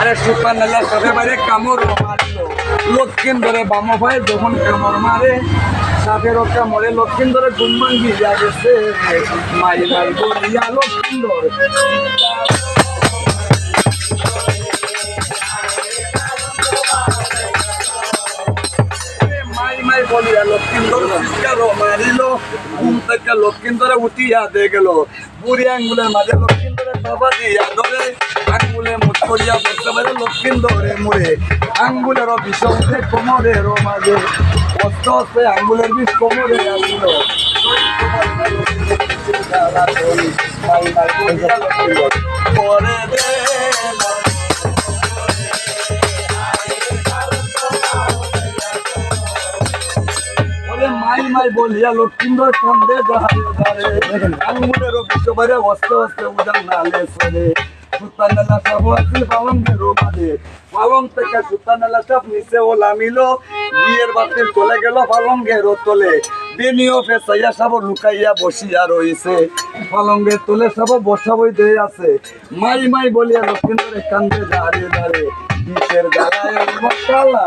আরে সুপার নালা সবে বাইরে কামড় মারল লক্ষ্মীন ধরে বাম ভাই যখন কামড় মারে সাপের কামড়ে লক্ষ্মীন ধরে গুম্মান ভিজা গেছে মাই মাই বলিয়া লক্ষ্মীন ধরে বলিয়া লক্ষ্মীন্দর মারিল ঘুম থেকে লক্ষ্মীন্দরে উঠিয়া দিয়ে গেল বুড়ি আঙ্গুলের মাঝে লক্ষ্মীন্দরে বাবা দিয়া ধরে আঙ্গুলে মুখ করিয়া বসতে পারে লক্ষ্মীন্দরে মরে আঙ্গুলেরও বিষ উঠে কোমরেরও মাঝে কষ্ট হচ্ছে আঙ্গুলের বিষ কোমরে আসলো পরে মাই মাই বলিয়া লক্ষ্মীন্দর কান্দে আঙ্গুলেরও কিছু বাইরে অস্তে অস্তে উদান নালে সরে সুতানালা সব আছে পালঙ্গের মাঝে পালং থেকে সুতানালা সব নিচে ও লামিল বিয়ের বাতিল চলে গেল পালঙ্গের তলে বেনিও ফেসাইয়া সব লুকাইয়া বসিয়া রয়েছে পালঙ্গের তলে সব বসা বই দিয়ে আছে মাই মাই বলিয়া লক্ষ্মীন্দরে কান্দে দাঁড়িয়ে দাঁড়িয়ে বিষের জ্বালায় মশালা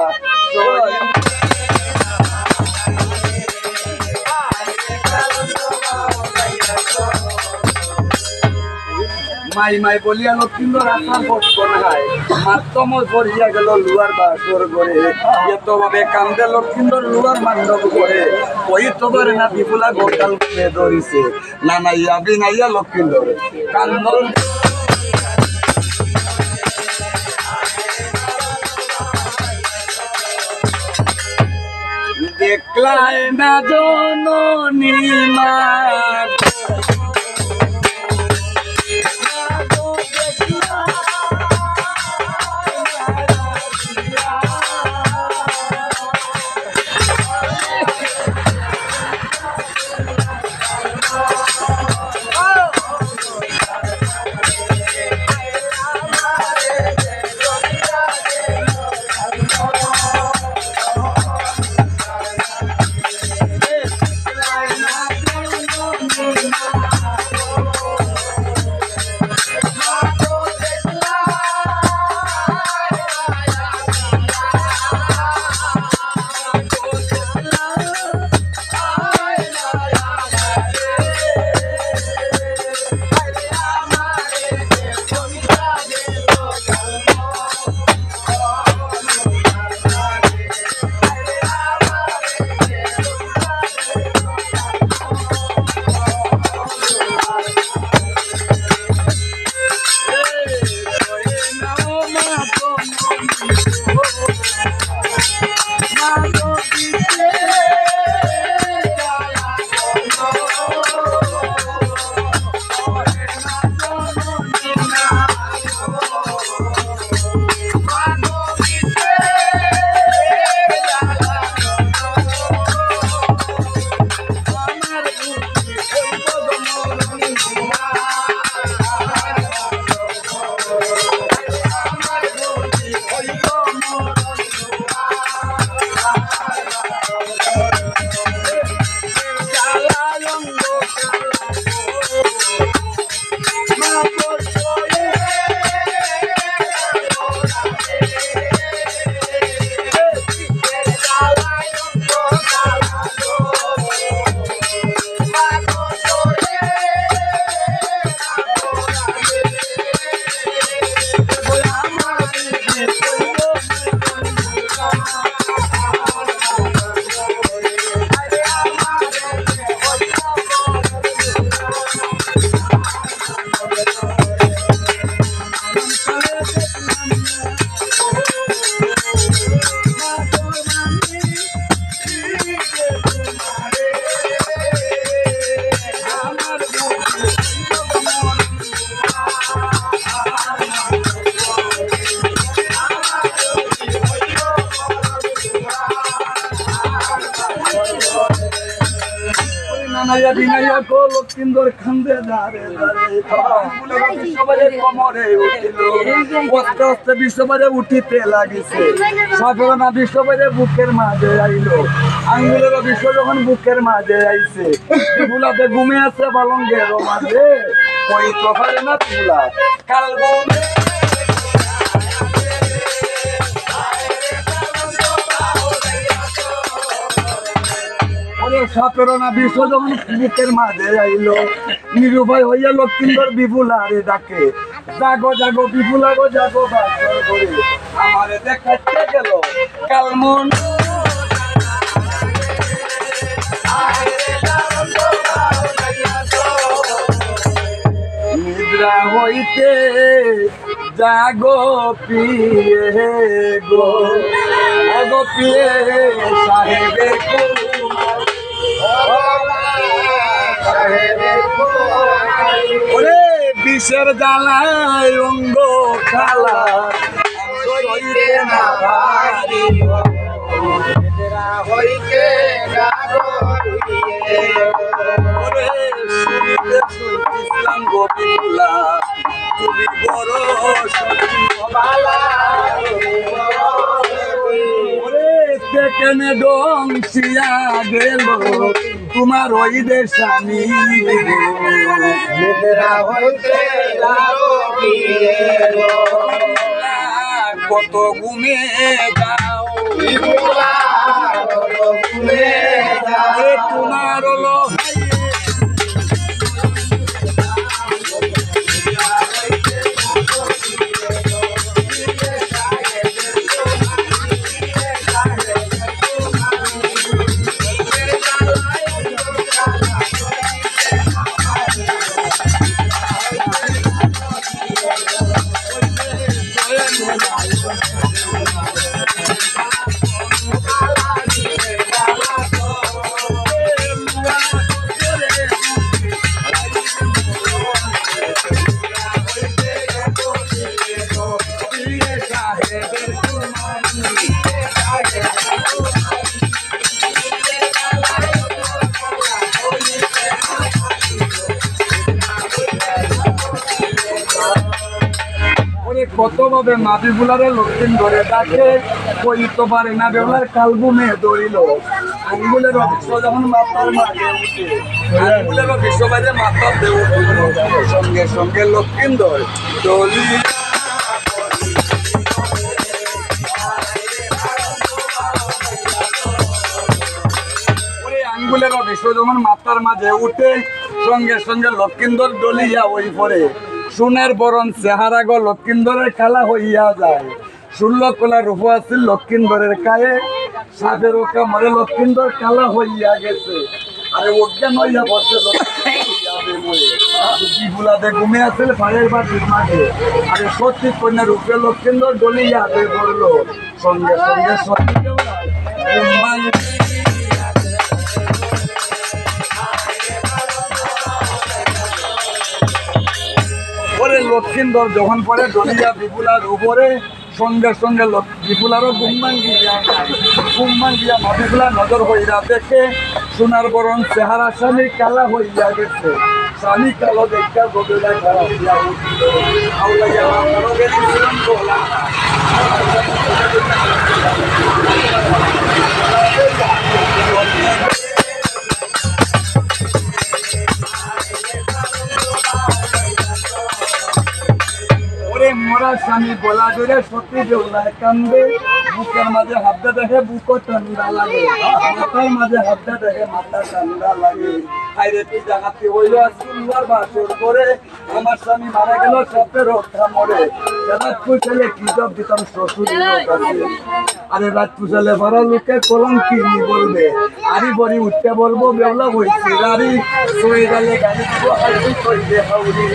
মাই মাই বলিয়া লক্ষ্মীন্দর আসার বস্ত নাই মাত্তম ভরিয়া গেল লুয়ার বাসর করে এত ভাবে কান্দে লক্ষ্মীন্দর লুয়ার মান্ডব করে ওই তোবার না বিপুলা গোটাল করে ধরিছে নানাইয়া বিনাইয়া লক্ষ্মীন্দর কান্দর দেখলায় না জননী মা নানাইয়া বিনাইয়া গো লক্ষ্মীন্দর খান্দে দাঁড়ে বিশ্ববারে কমরে উঠিল আস্তে আস্তে বিশ্ববারে উঠিতে লাগিছে সাধনা বিশ্ববারে বুকের মাঝে আইল আঙ্গুলের বিশ্ব যখন বুকের মাঝে আইছে ফুলাতে ঘুমে আছে পালঙ্গের মাঝে ওই তো পারে না ফুলা কাল সাপের না বিষ যখন বুকের মাঝে আইলো নিরুপায় হইয়া লক্ষ্মীন্দর বিপুলারে ডাকে জাগো জাগো বিপুলা গো জাগো বাসর করে আমারে দেখাতে গেল কালমন নিদ্রা হইতে জাগো পিয়ে গো আগো পিয়ে সাহেবে ওরে বিষের জ্বালায় অঙ্গ খালা সইতে না পারি হইতে ওরে শুনিতে শুনছিলাম গোপীলা তুমি বড় সত্যি বালা ওরে সেখানে ডংসিয়া গেল তোমার ওই দেশানি নিদ্রা হইতে কত ঘুমে যাও এ তোমার হলো কত ভাবে মাটি গুলারে লক্ষিণ ধরে ডাকে কইতে পারে না বেলার কালবু মেয়ে ধরিল আঙ্গুলের অবশ্য যখন মাথার মাঝে উঠে আঙ্গুলের অবশ্য বাইরে মাথার দেউ সঙ্গে সঙ্গে লক্ষিণ ধর দলি আঙ্গুলের অবশ্য যখন মাথার মাঝে উঠে সঙ্গে সঙ্গে লক্ষিন্দর ডলিয়া ওই পরে সোনার বরণ চেহারা গো লক্ষিন্দরের খেলা হইয়া যায় 16 কোলা রূপ আছিল লক্ষিন্দরের কায়ে সাপের কামড়ে লক্ষিন্দর খেলা হইয়া গেছে আরে অজ্ঞান হইয়া বসে বিপুলাতে ঘুমে আসলে ফাড়ের বাটির মাঝে আরে সত্যি কন্যা রূপে লক্ষিন্দর ডলিয়া পড়লো সঙ্গে সঙ্গে সত্যি লক্ষিন্দর যখন পরে ডলিয়া বিপুলার উপরে সঙ্গে সঙ্গে বিপুলারও ঘুমমান গিয়া মাটিগুলা নজর হইয়া দেখে সোনার বরণ চেহারা স্বামী কালা হইয়া গেছে স্বামী কালো দেখা গভীরা খারাপ হইয়া উঠিল আউলাইয়া আমারও গেছিলাম বলা মরা স্বামী বলা ধরে সত্যি বেউলায় কান্দে বুকের মাঝে হাতটা দেখে বুকও ঠান্ডা লাগে মাথার মাঝে হাতটা দেখে মাথা ঠান্ডা লাগে আইরে তুই জাগাতে হইল সুন্দর বাসর করে আমার স্বামী মারা গেল সপে রক্ষা মরে রাত পুষালে কি জব দিতাম শ্বশুরের কাছে আরে রাত পুষালে ভরা লোকে কলম কিনি বলবে আরি বড়ি উঠতে বলবো বেউলা হইছে গাড়ি সয়ে গেলে গাড়ি দিব হাইতে কইতে হাউরি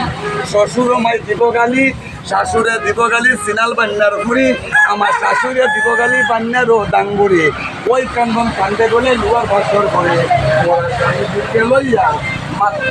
শ্বশুরও মাই দিব গালি শাশুড়ে দিব গালি সিনাল বান্নার ঘুরি আমার শাশুড়ে দিব গালি বান্নার ও ডাঙ্গুরি ওই কান্দন কান্দে বলে লুয়ার বছর করে লইয়া মাত্র